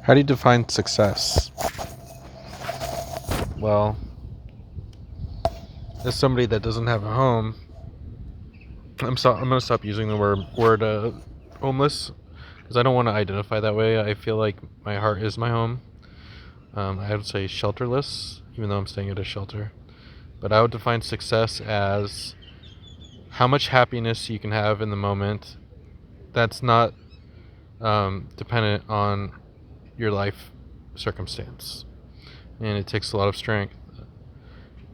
How do you define success? Well, as somebody that doesn't have a home, I'm gonna stop using the word homeless because I don't want to identify that way. I feel like my heart is my home. I would say shelterless, even though I'm staying at a shelter. But I would define success as how much happiness you can have in the moment. That's not dependent on your life circumstance, and it takes a lot of strength.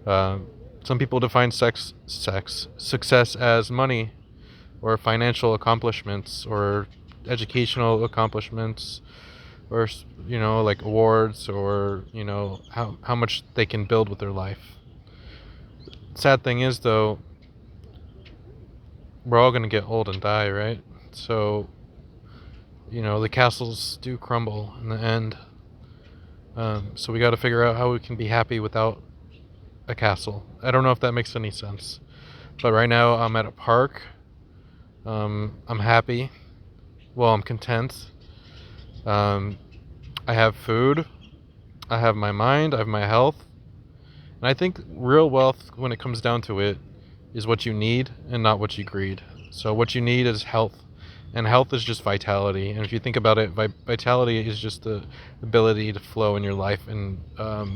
Some people define success as money or financial accomplishments or educational accomplishments or like awards or how much they can build with their life. Sad thing is though, we're all going to get old and die, right? So the castles do crumble in the end. So we got to figure out how we can be happy without a castle. I don't know if that makes any sense, but right now I'm at a park. I'm happy. Well, I'm content. I have food. I have my mind. I have my health. And I think real wealth, when it comes down to it, is what you need and not what you greed. So what you need is health. And health is just vitality. And if you think about it, vitality is just the ability to flow in your life and the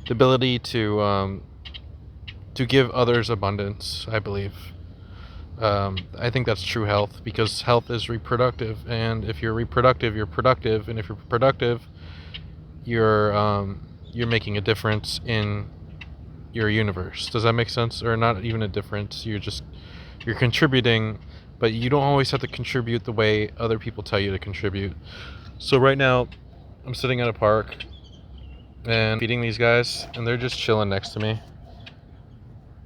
ability to give others abundance, I believe. I think that's true health, because health is reproductive, and if you're reproductive, you're productive, and if you're productive, you're making a difference in your universe. Does that make sense? Or not even a difference? You're contributing, but you don't always have to contribute the way other people tell you to contribute. So right now, I'm sitting at a park and feeding these guys, and they're just chilling next to me.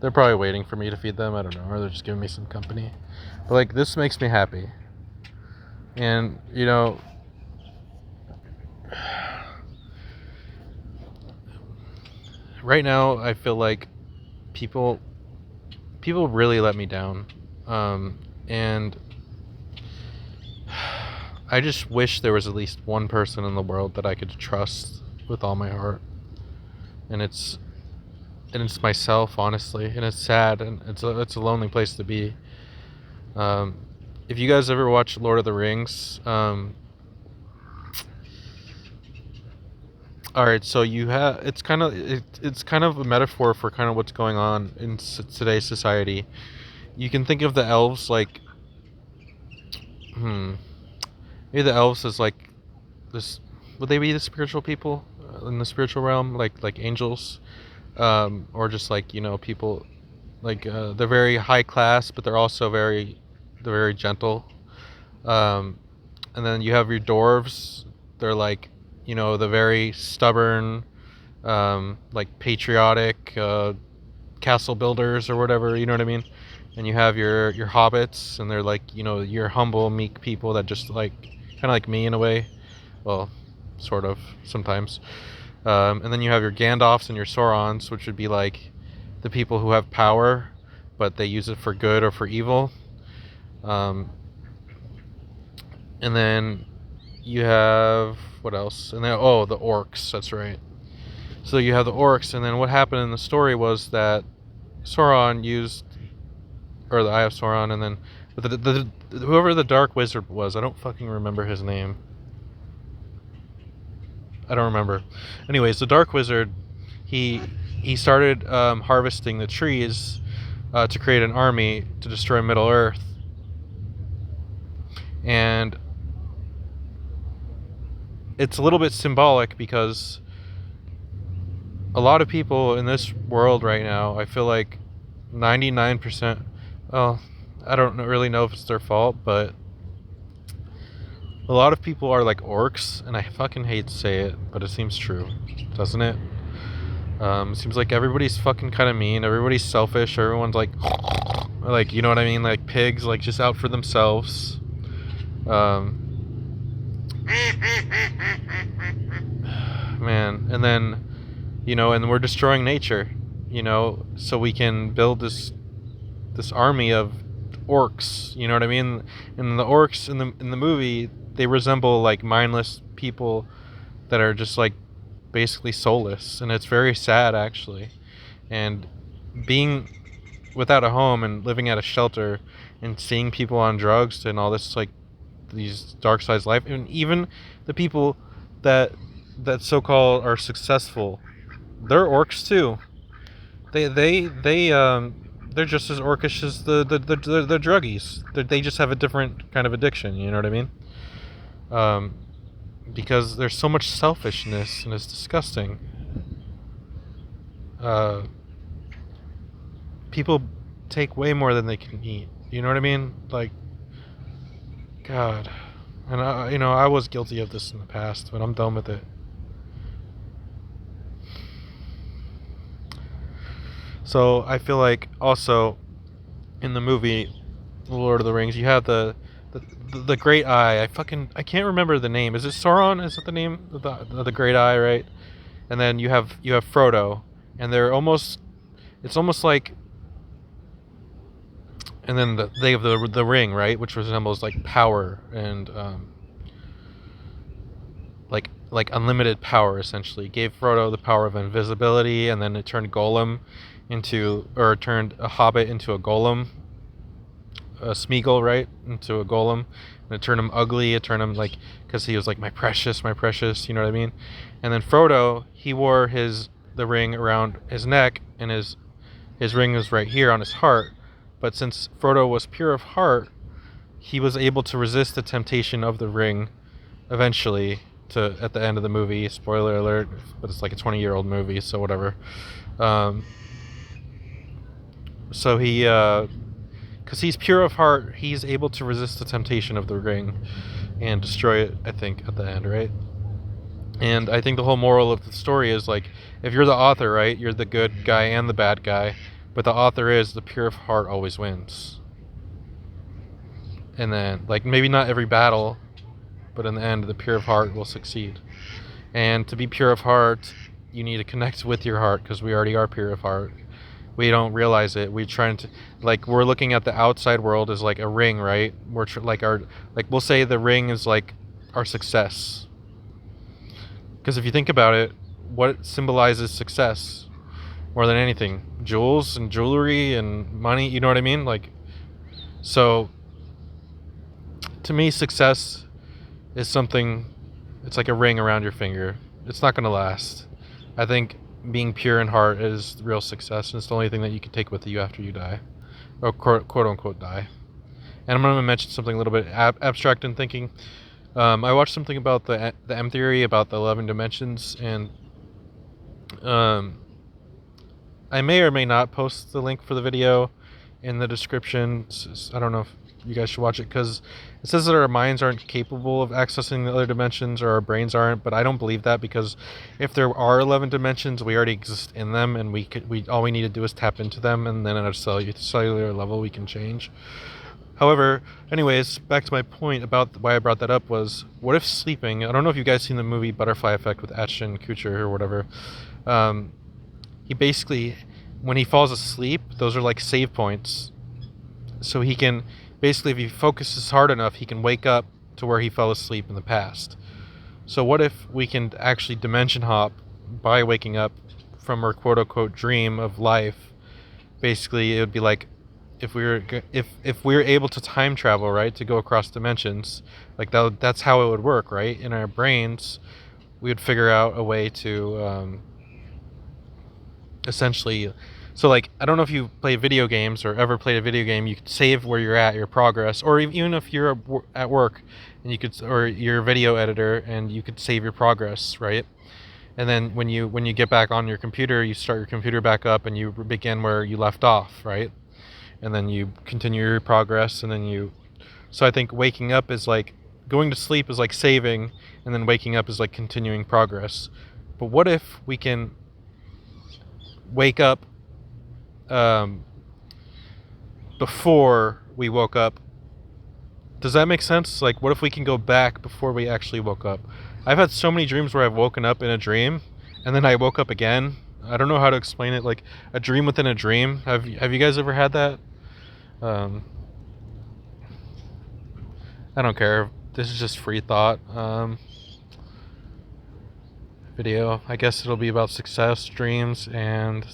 They're probably waiting for me to feed them, I don't know, or they're just giving me some company. But like, this makes me happy. And right now I feel like people really let me down. And I just wish there was at least one person in the world that I could trust with all my heart. And it's myself, honestly, and it's sad, and it's a lonely place to be. If you guys ever watch Lord of the Rings, all right, so it's kind of a metaphor for kind of what's going on in today's society. You can think of the elves like, maybe the elves as like this. Would they be the spiritual people in the spiritual realm, like angels? Or just like people like they're very high class, but they're also very gentle. And then you have your dwarves. They're like the very stubborn, like patriotic castle builders or whatever. You know what I mean? And you have your hobbits, and they're like your humble, meek people that just like kind of like me in a way. Well, sort of sometimes. And then you have your Gandalfs and your Saurons, which would be like the people who have power, but they use it for good or for evil. And then you have, what else? And then, the orcs, that's right. So you have the orcs, and then what happened in the story was that Sauron used, or the Eye of Sauron, and then whoever the Dark Wizard was, I don't fucking remember his name. I don't remember. Anyways, the Dark Wizard, he started harvesting the trees to create an army to destroy Middle Earth. And it's a little bit symbolic because a lot of people in this world right now, I feel like 99%, well, I don't really know if it's their fault, but a lot of people are like orcs, and I fucking hate to say it, but it seems true, doesn't it? It seems like everybody's fucking kind of mean, everybody's selfish, everyone's like, you know what I mean? Like pigs, like just out for themselves. Man, and then, and we're destroying nature, so we can build this army of orcs, you know what I mean? And the orcs in the movie, they resemble like mindless people that are just like basically soulless, and it's very sad actually. And being without a home and living at a shelter and seeing people on drugs and all this like these dark sides of life, and even the people that so-called are successful, they're orcs too. They're just as orcish as the druggies. They just have a different kind of addiction, you know what I mean? Because there's so much selfishness and it's disgusting. People take way more than they can eat, you know what I mean? Like, God. And I was guilty of this in the past, but I'm done with it. So I feel like also in the movie The Lord of the Rings, you have the Great Eye. I can't remember the name. Is it Sauron? Is that the name of the Great Eye, right? And then you have Frodo, and it's almost like, and then they have the ring, right, which resembles like power and like unlimited power. Essentially, it gave Frodo the power of invisibility, and then it turned it turned a hobbit into a golem, a Smeagol, right, into a golem, and it turned him ugly. It turned him like, because he was like my precious, you know what I mean? And then Frodo, he wore the ring around his neck, and his ring was right here on his heart. But since Frodo was pure of heart, he was able to resist the temptation of the ring eventually to at the end of the movie. Spoiler alert, but it's like a 20-year-old movie, so whatever. So he, because he's pure of heart, he's able to resist the temptation of the ring and destroy it, I think, at the end, right? And I think the whole moral of the story is like, if you're the author, right, you're the good guy and the bad guy, but the author is the pure of heart always wins. And then, like, maybe not every battle, but in the end, the pure of heart will succeed. And to be pure of heart, you need to connect with your heart, because we already are pure of heart. We don't realize it. We're looking at the outside world as like a ring, right? We'll say the ring is like our success. Because if you think about it, what symbolizes success more than anything? Jewels and jewelry and money, you know what I mean? Like, so to me, success is something, it's like a ring around your finger. It's not going to last. I think being pure in heart is real success, and it's the only thing that you can take with you after you die, or quote unquote die. And I'm going to mention something a little bit abstract in thinking. I watched something about the M theory, about the 11 dimensions, and I may or may not post the link for the video in the description. I don't know if you guys should watch it, because it says that our minds aren't capable of accessing the other dimensions, or our brains aren't, but I don't believe that, because if there are 11 dimensions, we already exist in them, and all we need to do is tap into them, and then at a cellular level we can change. However, anyways, back to my point about why I brought that up was, what if sleeping, I don't know if you guys seen the movie Butterfly Effect with Ashton Kutcher or whatever, he basically, when he falls asleep, those are like save points, so he can basically, if he focuses hard enough, he can wake up to where he fell asleep in the past. So what if we can actually dimension hop by waking up from our quote-unquote dream of life? Basically, it would be like if we were able to time travel, right, to go across dimensions, like that's how it would work, right? In our brains, we would figure out a way to essentially. So, like, I don't know if you play video games or ever played a video game. You could save where you're at, your progress, or even if you're at work, and or you're a video editor, and you could save your progress, right? And then when you get back on your computer, you start your computer back up, and you begin where you left off, right? And then you continue your progress, and then So I think waking up is like, going to sleep is like saving, and then waking up is like continuing progress. But what if we can wake up before we woke up? Does that make sense? Like, what if we can go back before we actually woke up? I've had so many dreams where I've woken up in a dream, and then I woke up again. I don't know how to explain it. Like a dream within a dream. Have you guys ever had that? I don't care. this is just free thought video. I guess it'll be about success, dreams, and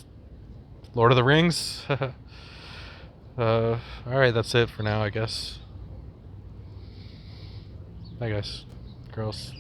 Lord of the Rings. Alright, that's it for now, I guess. Bye, guys. Girls.